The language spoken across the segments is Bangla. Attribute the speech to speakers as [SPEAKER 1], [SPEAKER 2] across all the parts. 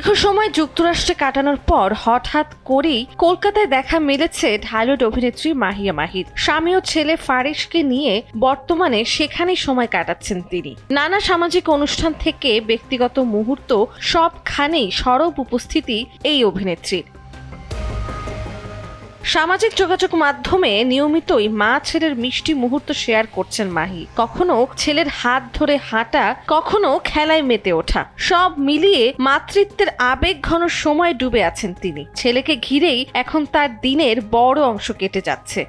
[SPEAKER 1] দীর্ঘ সময় যুক্তরাষ্ট্রে কাটানোর পর হঠাৎ করেই কলকাতায় দেখা মিলেছে ঢালিউড অভিনেত্রী মাহিয়া মাহির। স্বামী ও ছেলে ফারিসকে নিয়ে বর্তমানে সেখানেই সময় কাটাচ্ছেন তিনি। নানা সামাজিক অনুষ্ঠান থেকে ব্যক্তিগত মুহূর্ত সবখানেই সরব উপস্থিতি এই অভিনেত্রীর। সামাজিক যোগাযোগ মাধ্যমে নিয়মিতই মা ছেলের মিষ্টি মুহূর্ত শেয়ার করছেন মাহি। কখনো ছেলের হাত ধরে হাঁটা, কখনো খেলায় মেতে ওঠা, সব মিলিয়ে মাতৃত্বের আবেগ ঘন সময় ডুবে আছেন তিনি। ছেলেকে ঘিরেই এখন তার দিনের বড় অংশ কেটে যাচ্ছে।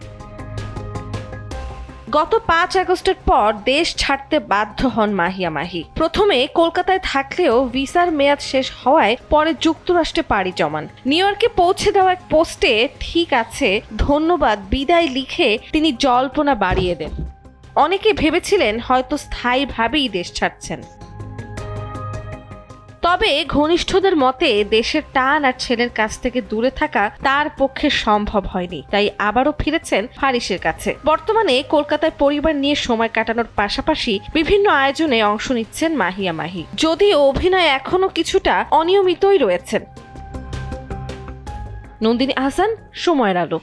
[SPEAKER 1] গত ৫ আগস্টের পর দেশ ছাড়তে বাধ্য হন মাহিয়া মাহি। প্রথমে কলকাতায় থাকলেও ভিসার মেয়াদ শেষ হওয়ায় পরে যুক্তরাষ্ট্রে পাড়ি জমান। নিউ ইয়র্কে পৌঁছে দেওয়া এক পোস্টে ঠিক আছে, ধন্যবাদ, বিদায় লিখে তিনি জল্পনা বাড়িয়ে দেন। অনেকে ভেবেছিলেন হয়তো স্থায়ীভাবেই দেশ ছাড়ছেন। তবে ঘনিষ্ঠদের মতে দেশের টান আর ছেলের কাছ থেকে দূরে থাকা তার পক্ষে সম্ভব হয়নি, তাই আবারও ফিরেছেন ফারিসের কাছে। বর্তমানে কলকাতায় পরিবার নিয়ে সময় কাটানোর পাশাপাশি বিভিন্ন আয়োজনে অংশ নিচ্ছেন মাহিয়া মাহি, যদিও অভিনয় এখনো কিছুটা অনিয়মিতই রয়েছেন। নন্দিনী আহসান, সময়ের আলো।